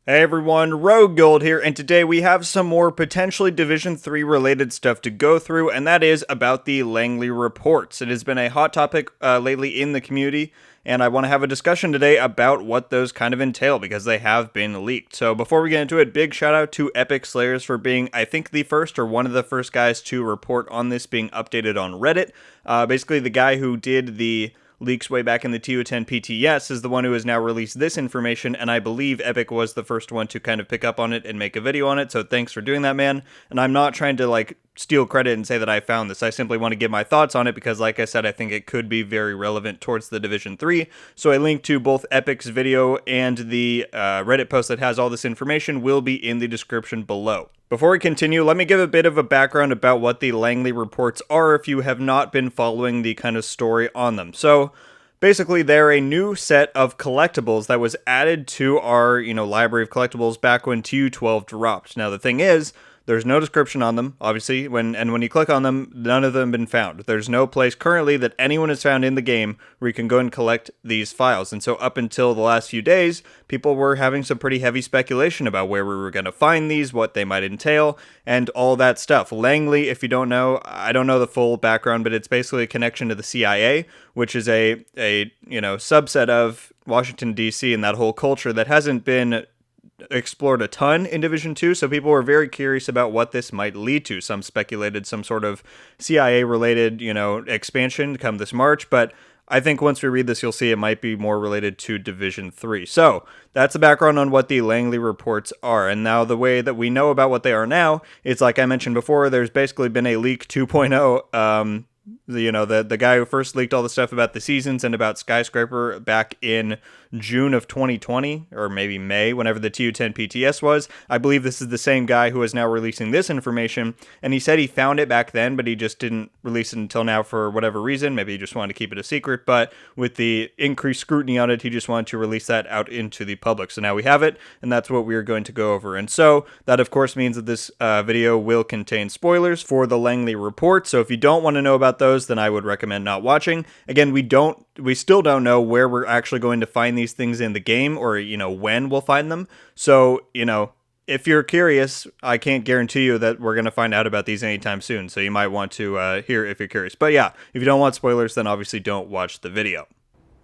Hey everyone, RogueGold here, and today we have some more potentially Division 3 related stuff to go through, and that is about the Langley Reports. It has been a hot topic lately in the community, and I want to have a discussion today about what those kind of entail, because they have been leaked. So before we get into it, big shout out to Epic Slayers for being, I think, the first or one of the first guys to report on this being updated on Reddit. Basically, the guy who did the leaks way back in the TO10 PTS is the one who has now released this information, and I believe Epic was the first one to kind of pick up on it and make a video on it, so thanks for doing that, man. And I'm not trying to steal credit and say that I found this. I simply want to give my thoughts on it because, like I said, I think it could be very relevant towards the Division 3. So a link to both Epic's video and the Reddit post that has all this information will be in the description below. Before we continue, let me give a bit of a background about what the Langley Reports are if you have not been following the kind of story on them. So basically, they're a new set of collectibles that was added to our, library of collectibles back when TU12 dropped. Now, the thing is, there's no description on them, obviously, when you click on them, none of them have been found. There's no place currently that anyone has found in the game where you can go and collect these files. And so up until the last few days, people were having some pretty heavy speculation about where we were going to find these, what they might entail, and all that stuff. Langley, if you don't know, I don't know the full background, but it's basically a connection to the CIA, which is a subset of Washington, D.C. and that whole culture that hasn't been explored a ton in Division 2, so people were very curious about what this might lead to. Some speculated some sort of CIA-related, expansion come this March, but I think once we read this, you'll see it might be more related to Division 3. So that's the background on what the Langley Reports are. And now the way that we know about what they are now, it's like I mentioned before, there's basically been a leak 2.0. The guy who first leaked all the stuff about the seasons and about Skyscraper back in June of 2020, or maybe May, whenever the TU10 PTS was. I believe this is the same guy who is now releasing this information, and he said he found it back then, but he just didn't release it until now for whatever reason. Maybe he just wanted to keep it a secret, but with the increased scrutiny on it, he just wanted to release that out into the public. So now we have it, and that's what we are going to go over. And so that, of course, means that this video will contain spoilers for the Langley Report. So if you don't want to know about those, then I would recommend not watching. Again, we still don't know where we're actually going to find these things in the game, or when we'll find them. So if you're curious, I can't guarantee you that we're going to find out about these anytime soon, so you might want to hear if you're curious. But yeah, if you don't want spoilers, then obviously don't watch the video.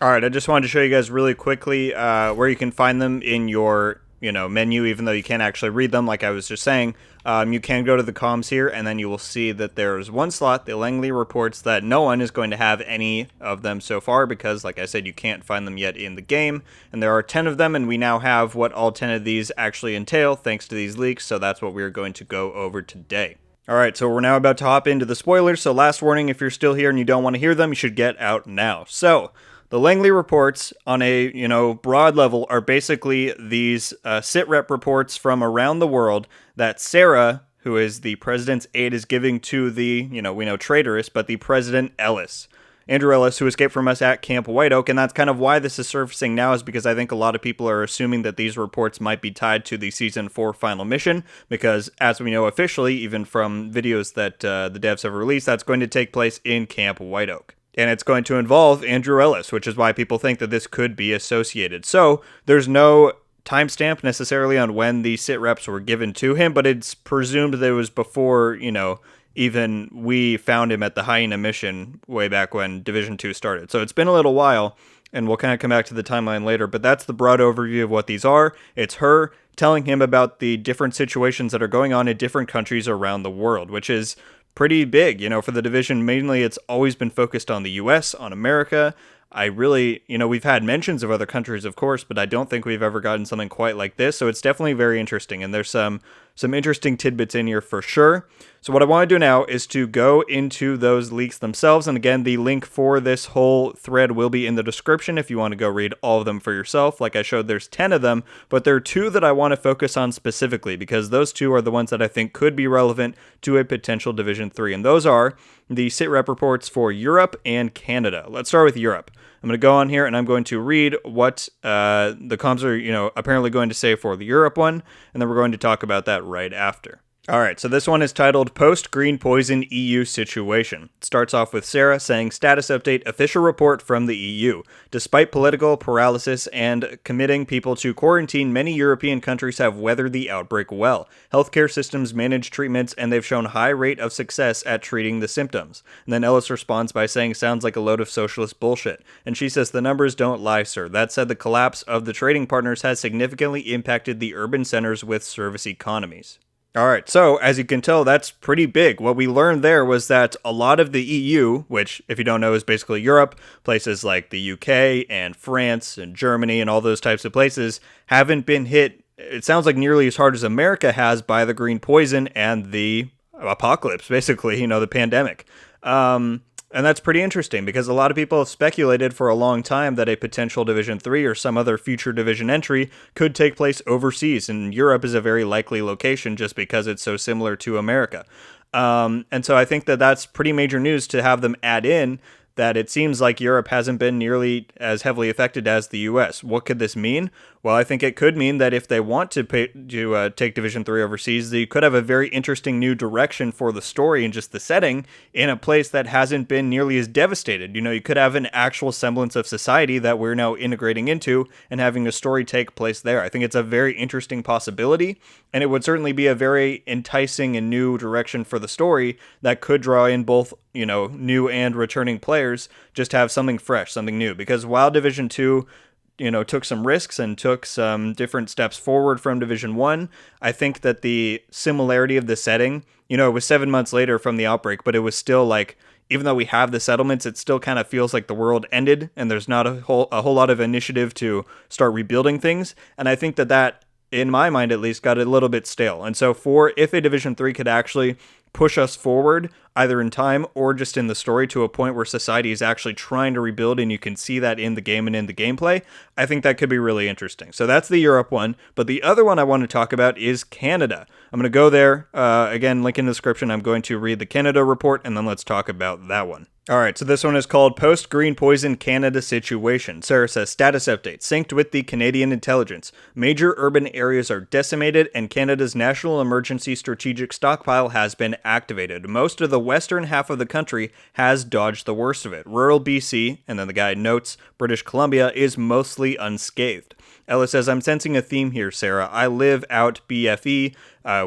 Alright, I just wanted to show you guys really quickly where you can find them in your menu, even though you can't actually read them, like I was just saying. You can go to the comms here, and then you will see that there's one slot, the Langley Reports, that no one is going to have any of them so far, because, like I said, you can't find them yet in the game, and there are 10 of them, and we now have what all 10 of these actually entail, thanks to these leaks, so that's what we're going to go over today. Alright, so we're now about to hop into the spoilers, so last warning, if you're still here and you don't want to hear them, you should get out now. So the Langley Reports, on a, broad level, are basically these sit-rep reports from around the world that Sarah, who is the president's aide, is giving to the, we know traitorous, but the President Ellis. Andrew Ellis, who escaped from us at Camp White Oak, and that's kind of why this is surfacing now, is because I think a lot of people are assuming that these reports might be tied to the Season 4 final mission, because, as we know officially, even from videos that the devs have released, that's going to take place in Camp White Oak. And it's going to involve Andrew Ellis, which is why people think that this could be associated. So there's no timestamp necessarily on when the sit reps were given to him, but it's presumed that it was before, even we found him at the Hyena mission way back when Division 2 started. So it's been a little while, and we'll kind of come back to the timeline later, but that's the broad overview of what these are. It's her telling him about the different situations that are going on in different countries around the world, which is pretty big, for the Division. Mainly, it's always been focused on the U.S., on America. I really, we've had mentions of other countries, of course, but I don't think we've ever gotten something quite like this, so it's definitely very interesting, and there's some interesting tidbits in here for sure. So what I want to do now is to go into those leaks themselves, and again, the link for this whole thread will be in the description if you want to go read all of them for yourself. Like I showed, there's 10 of them, but there are 2 that I want to focus on specifically, because those 2 are the ones that I think could be relevant to a potential Division 3, and those are the sit-rep reports for Europe and Canada. Let's start with Europe. I'm going to go on here, and I'm going to read what the comms are, apparently going to say for the Europe one, and then we're going to talk about that right after. All right, so this one is titled Post Green Poison EU Situation. It starts off with Sarah saying, Status update, official report from the EU. Despite political paralysis and committing people to quarantine, many European countries have weathered the outbreak well. Healthcare systems manage treatments, and they've shown high rate of success at treating the symptoms. And then Ellis responds by saying, sounds like a load of socialist bullshit. And she says, the numbers don't lie, sir. That said, the collapse of the trading partners has significantly impacted the urban centers with service economies. All right, so as you can tell, that's pretty big. What we learned there was that a lot of the EU, which, if you don't know, is basically Europe, places like the UK and France and Germany and all those types of places, haven't been hit, it sounds like nearly as hard as America has by the green poison and the apocalypse, basically, the pandemic. And that's pretty interesting because a lot of people have speculated for a long time that a potential Division 3 or some other future division entry could take place overseas, and Europe is a very likely location just because it's so similar to America. And so I think that that's pretty major news to have them add in that it seems like Europe hasn't been nearly as heavily affected as the U.S. What could this mean? Well, I think it could mean that if they want to take Division 3 overseas, they could have a very interesting new direction for the story and just the setting in a place that hasn't been nearly as devastated. You could have an actual semblance of society that we're now integrating into and having a story take place there. I think it's a very interesting possibility, and it would certainly be a very enticing and new direction for the story that could draw in both, new and returning players, just have something fresh, something new. Because while Division 2 took some risks and took some different steps forward from Division 1, I think that the similarity of the setting, it was 7 months later from the outbreak, but it was still like, even though we have the settlements, it still kind of feels like the world ended and there's not a whole lot of initiative to start rebuilding things. And I think that, in my mind at least, got a little bit stale. And so if a Division 3 could actually push us forward, either in time or just in the story, to a point where society is actually trying to rebuild, and you can see that in the game and in the gameplay, I think that could be really interesting. So that's the Europe one, but the other one I want to talk about is Canada. I'm going to go there, again, link in the description. I'm going to read the Canada report, and then let's talk about that one. All right, so this one is called Post Green Poison Canada Situation. Sarah says, status update, synced with the Canadian intelligence. Major urban areas are decimated, and Canada's National Emergency Strategic Stockpile has been activated. Most of the western half of the country has dodged the worst of it. Rural BC, and then the guy notes, British Columbia, is mostly unscathed. Ella says, I'm sensing a theme here, Sarah. I live out BFE,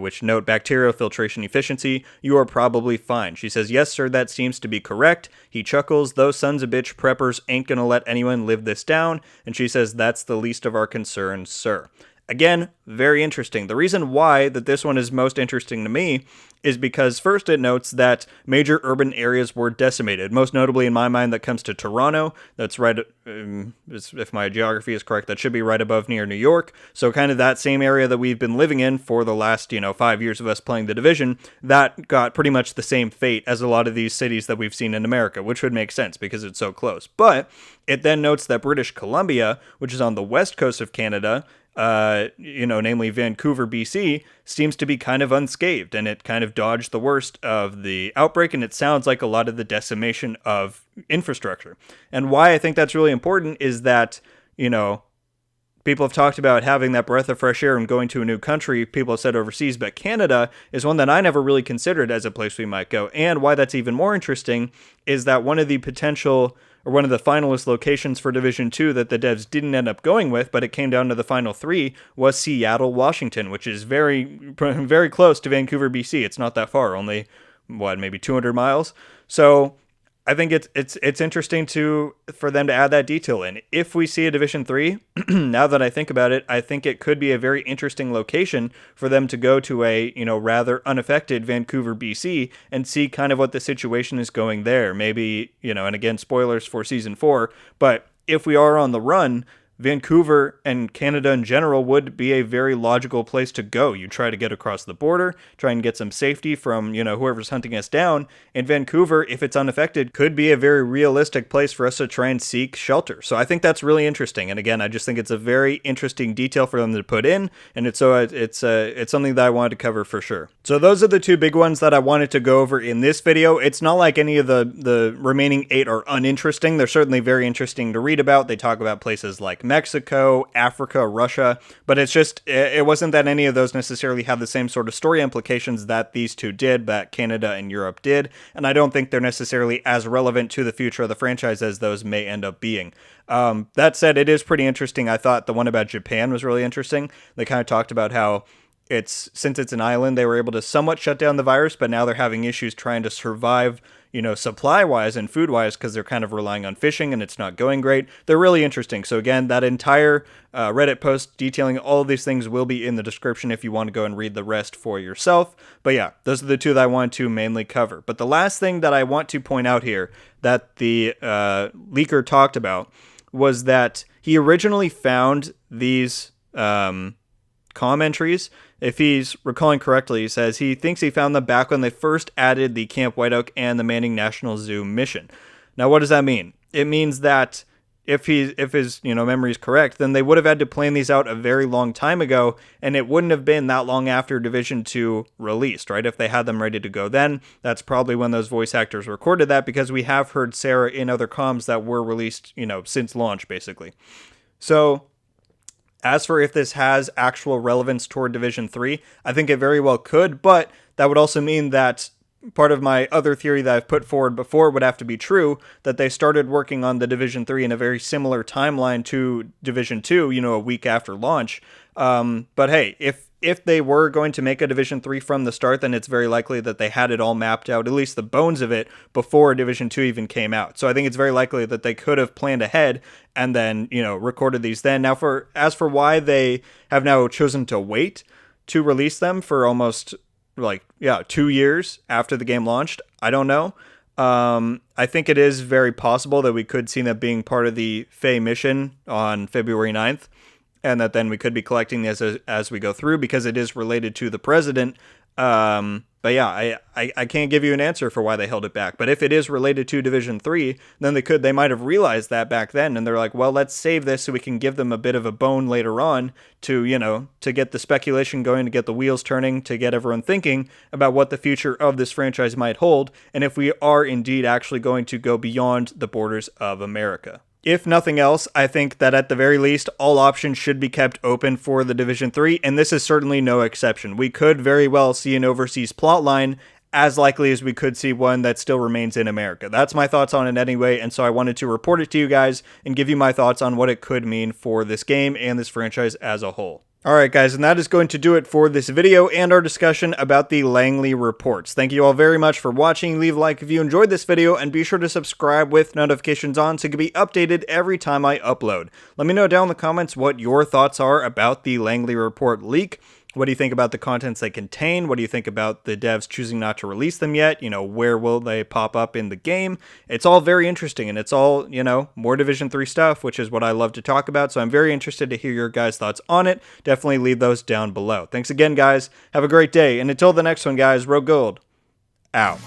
which note bacterial filtration efficiency. You are probably fine. She says, yes, sir, that seems to be correct. He chuckles, those sons of bitch preppers ain't gonna let anyone live this down. And she says, that's the least of our concerns, sir. Again, very interesting. The reason why that this one is most interesting to me is because first it notes that major urban areas were decimated. Most notably in my mind, that comes to Toronto. That's right, if my geography is correct, that should be right above near New York. So kind of that same area that we've been living in for the last, 5 years of us playing the Division, that got pretty much the same fate as a lot of these cities that we've seen in America, which would make sense because it's so close. But it then notes that British Columbia, which is on the west coast of Canada, namely Vancouver, BC, seems to be kind of unscathed, and it kind of dodged the worst of the outbreak, and it sounds like a lot of the decimation of infrastructure. And why I think that's really important is that, people have talked about having that breath of fresh air and going to a new country. People have said overseas, but Canada is one that I never really considered as a place we might go. And why that's even more interesting is that one of the finalist locations for Division 2 that the devs didn't end up going with, but it came down to the final 3, was Seattle, Washington, which is very, very close to Vancouver, BC. It's not that far, only, maybe 200 miles. So I think it's interesting for them to add that detail in. If we see a Division 3, now that I think about it, I think it could be a very interesting location for them to go to a, rather unaffected Vancouver, BC, and see kind of what the situation is going there. Maybe, and again, spoilers for Season 4, but if we are on the run, Vancouver and Canada in general would be a very logical place to go. You try to get across the border, try and get some safety from, whoever's hunting us down. And Vancouver, if it's unaffected, could be a very realistic place for us to try and seek shelter. So I think that's really interesting. And again, I just think it's a very interesting detail for them to put in. And it's something that I wanted to cover for sure. So those are the two big ones that I wanted to go over in this video. It's not like any of the remaining 8 are uninteresting. They're certainly very interesting to read about. They talk about places like like Mexico, Africa, Russia, but it wasn't that any of those necessarily have the same sort of story implications that these two did, that Canada and Europe did, and I don't think they're necessarily as relevant to the future of the franchise as those may end up being. That said, it is pretty interesting. I thought the one about Japan was really interesting. They kind of talked about how since it's an island, they were able to somewhat shut down the virus, but now they're having issues trying to survive, supply-wise and food-wise, because they're kind of relying on fishing and it's not going great. They're really interesting. So again, that entire Reddit post detailing all of these things will be in the description if you want to go and read the rest for yourself. But yeah, those are the two that I wanted to mainly cover. But the last thing that I want to point out here that the leaker talked about was that he originally found these comm entries. If he's recalling correctly, he says he thinks he found them back when they first added the Camp White Oak and the Manning National Zoo mission. Now, what does that mean? It means that if his memory is correct, then they would have had to plan these out a very long time ago, and it wouldn't have been that long after Division 2 released, right? If they had them ready to go then, that's probably when those voice actors recorded that, because we have heard Sarah in other comms that were released, since launch, basically. So as for if this has actual relevance toward Division 3, I think it very well could, but that would also mean that part of my other theory that I've put forward before would have to be true, that they started working on the Division 3 in a very similar timeline to Division 2, a week after launch. But hey, if they were going to make a Division 3 from the start, then it's very likely that they had it all mapped out, at least the bones of it, before Division 2 even came out. So I think it's very likely that they could have planned ahead and then, recorded these then. Now, as for why they have now chosen to wait to release them for almost 2 years after the game launched, I don't know. I think it is very possible that we could see that being part of the Faye mission on February 9th. And that then we could be collecting this as we go through, because it is related to the president. But yeah, I can't give you an answer for why they held it back. But if it is related to Division 3, then they might have realized that back then. And they're like, well, let's save this so we can give them a bit of a bone later on to get the speculation going, to get the wheels turning, to get everyone thinking about what the future of this franchise might hold. And if we are indeed actually going to go beyond the borders of America. If nothing else, I think that at the very least, all options should be kept open for the Division 3, and this is certainly no exception. We could very well see an overseas plotline, as likely as we could see one that still remains in America. That's my thoughts on it anyway, and so I wanted to report it to you guys and give you my thoughts on what it could mean for this game and this franchise as a whole. Alright guys, and that is going to do it for this video and our discussion about the Langley Reports. Thank you all very much for watching. Leave a like if you enjoyed this video, and be sure to subscribe with notifications on so you can be updated every time I upload. Let me know down in the comments what your thoughts are about the Langley Report leak. What do you think about the contents they contain? What do you think about the devs choosing not to release them yet? Where will they pop up in the game? It's all very interesting, and it's all, more Division 3 stuff, which is what I love to talk about. So I'm very interested to hear your guys' thoughts on it. Definitely leave those down below. Thanks again, guys. Have a great day. And until the next one, guys, RogueGold out.